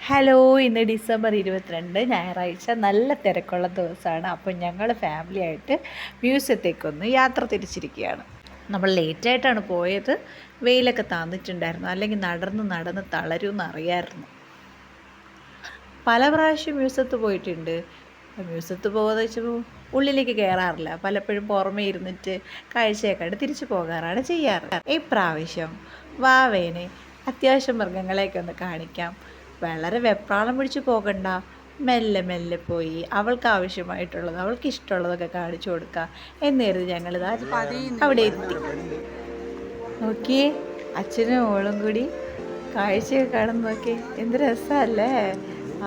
Hello, ഇന്ന് December 22 ഞായറാഴ്ച നല്ല തിരക്കുള്ള ദിവസമാണ്. അപ്പോൾ ഞങ്ങൾ ഫാമിലി ആയിട്ട് മ്യൂസിയത്തേക്കൊന്ന് യാത്ര തിരിച്ചിരിക്കുകയാണ്. നമ്മൾ ലേറ്റായിട്ടാണ് പോയത്. വെയിലൊക്കെ താന്നിട്ടുണ്ടായിരുന്നു, അല്ലെങ്കിൽ നടന്ന് നടന്ന് തളരുമെന്ന് അറിയാമായിരുന്നു. പല പ്രാവശ്യം മ്യൂസിയത്ത് പോയിട്ടുണ്ട്. മ്യൂസിയത്ത് പോകുന്നത് വെച്ചാൽ ഉള്ളിലേക്ക് കയറാറില്ല, പലപ്പോഴും പുറമേ ഇരുന്നിട്ട് കാഴ്ചയൊക്കെ കണ്ട് തിരിച്ചു പോകാറാണ് ചെയ്യാറ്. ഇപ്രാവശ്യം വാവേനെ അത്യാവശ്യം മൃഗങ്ങളെയൊക്കെ ഒന്ന് കാണിക്കാം. വളരെ വെപ്രാളം പിടിച്ച് പോകണ്ട, മെല്ലെ മെല്ലെ പോയി അവൾക്ക് ആവശ്യമായിട്ടുള്ളത് അവൾക്ക് ഇഷ്ടമുള്ളതൊക്കെ കാണിച്ചു കൊടുക്കുക എന്ന് കരുതി ഞങ്ങളിത് അവിടെ എത്തി. നോക്കിയേ, അച്ഛനും മോളും കൂടി കാഴ്ചയൊക്കെ കാണുന്ന നോക്കി, എന്ത് രസമല്ലേ.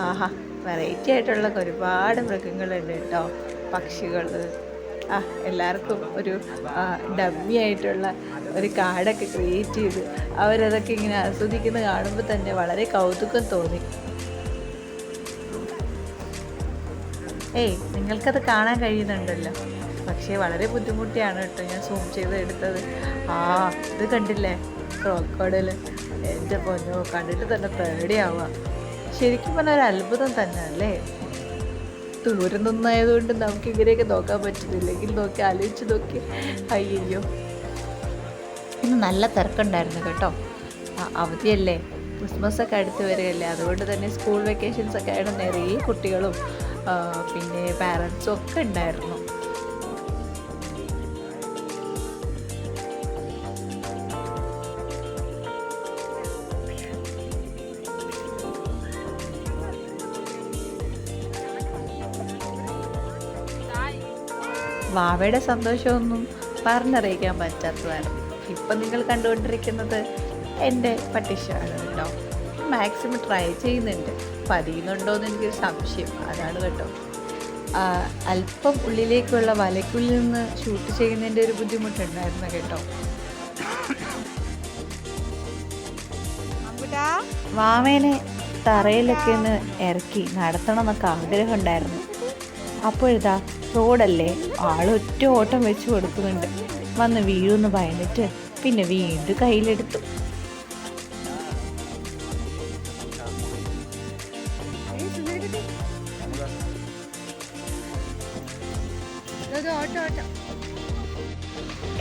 ആഹാ, വെറൈറ്റി ആയിട്ടുള്ള ഒരുപാട് മൃഗങ്ങളുണ്ട് കേട്ടോ, പക്ഷികൾ. എല്ലാവർക്കും ഒരു ഡമ്മി ആയിട്ടുള്ള ഒരു കാർഡൊക്കെ ക്രിയേറ്റ് ചെയ്ത് അവരതൊക്കെ ഇങ്ങനെ ആസ്വദിക്കുന്നത് കാണുമ്പോൾ തന്നെ വളരെ കൗതുകം തോന്നി. നിങ്ങൾക്കത് കാണാൻ കഴിയുന്നുണ്ടല്ലോ, പക്ഷേ വളരെ ബുദ്ധിമുട്ടിയാണ് കേട്ടോ ഞാൻ സൂം ചെയ്ത് എടുത്തത്. ഇത് കണ്ടില്ലേ, ക്രോക്കോഡൈൽ. എൻ്റെ പൊന്നോ, കണ്ടിട്ട് തന്നെ പേടിയാവുക. ശരിക്കും പറഞ്ഞാൽ ഒരു അത്ഭുതം തന്നെ അല്ലേ. ദൂരം നിന്നായതുകൊണ്ട് നമുക്ക് ഇങ്ങനെയൊക്കെ നോക്കാൻ പറ്റുന്നില്ലെങ്കിൽ നോക്കി ആലോചിച്ച് നോക്കി. അയ്യോ, ഇന്ന് നല്ല തിരക്കുണ്ടായിരുന്നു കേട്ടോ. അവധിയല്ലേ, ക്രിസ്മസ് ഒക്കെ അടുത്ത് വരികയല്ലേ, അതുകൊണ്ട് തന്നെ സ്കൂൾ വെക്കേഷൻസ് ഒക്കെ ആയിട്ട് നിറയെ കുട്ടികളും പിന്നെ പാരൻസും ഒക്കെ ഉണ്ടായിരുന്നു. വാവയുടെ സന്തോഷമൊന്നും പറഞ്ഞറിയിക്കാൻ പറ്റാത്തതാണ്. ഇപ്പം നിങ്ങൾ കണ്ടുകൊണ്ടിരിക്കുന്നത് എൻ്റെ പട്ടിഷാണ് കേട്ടോ. മാക്സിമം ട്രൈ ചെയ്യുന്നുണ്ട്, പതിയുന്നുണ്ടോ എന്ന് എനിക്കൊരു സംശയം, അതാണ് കേട്ടോ. അല്പം ഉള്ളിലേക്കുള്ള വലയ്ക്കുള്ളിൽ നിന്ന് ഷൂട്ട് ചെയ്യുന്നതിൻ്റെ ഒരു ബുദ്ധിമുട്ടുണ്ടായിരുന്നു കേട്ടോ. വാവേനെ തറയിലൊക്കെ ഒന്ന് ഇറക്കി നടത്തണം എന്നൊക്കെ ആഗ്രഹം ഉണ്ടായിരുന്നു. അപ്പോഴിതാ റോഡല്ലേ, ആളൊറ്റ ഓട്ടം വെച്ച് കൊടുക്കുന്നുണ്ട്. വന്ന് വീഴുമെന്ന് ഭയന്നിട്ട് പിന്നെ വീണ്ടും കയ്യിലെടുത്തു.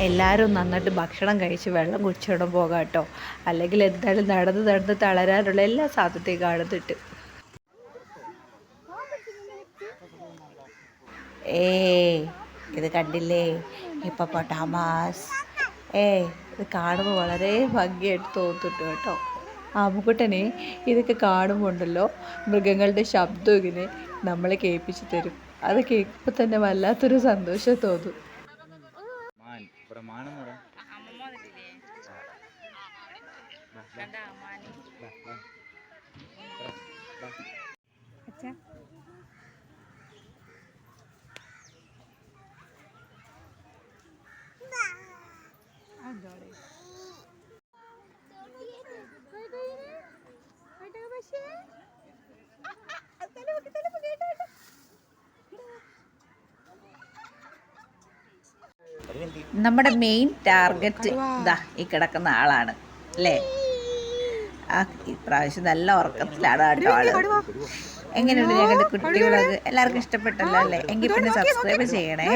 എല്ലാവരും നന്നായിട്ട് ഭക്ഷണം കഴിച്ച് വെള്ളം കുടിച്ചിടം പോകാം കേട്ടോ, അല്ലെങ്കിൽ എന്തായാലും നടന്ന് നടന്ന് തളരാനുള്ള എല്ലാ സാധ്യതയും കാണുന്നുണ്ട്. ഇത് കണ്ടില്ലേ, ഹിപ്പോപ്പൊട്ടാമസ്. ഇത് കാണുമ്പോൾ വളരെ ഭംഗിയായിട്ട് തോന്നിട്ടുണ്ട് കേട്ടോ. ആമുക്കുട്ടനെ ഇതൊക്കെ കാണുമ്പോൾ ഉണ്ടല്ലോ, മൃഗങ്ങളുടെ ശബ്ദം ഇങ്ങനെ നമ്മളെ കേൾപ്പിച്ച് തരും. അത് കേൾക്കുമ്പോൾ തന്നെ വല്ലാത്തൊരു സന്തോഷം തോന്നും. നമ്മുടെ മെയിൻ ടാർഗറ്റ് ഈ കിടക്കുന്ന ആളാണ് അല്ലേ. ഇപ്രാവശ്യം നല്ല ഉറക്കത്തിലാണ് കേട്ടോ ആള്. എങ്ങനെയുണ്ട് ഞങ്ങളുടെ കുട്ടികളത്? എല്ലാവർക്കും ഇഷ്ടപ്പെട്ടല്ലോ അല്ലേ? എങ്കിൽ പിന്നെ സബ്സ്ക്രൈബ് ചെയ്യണേ.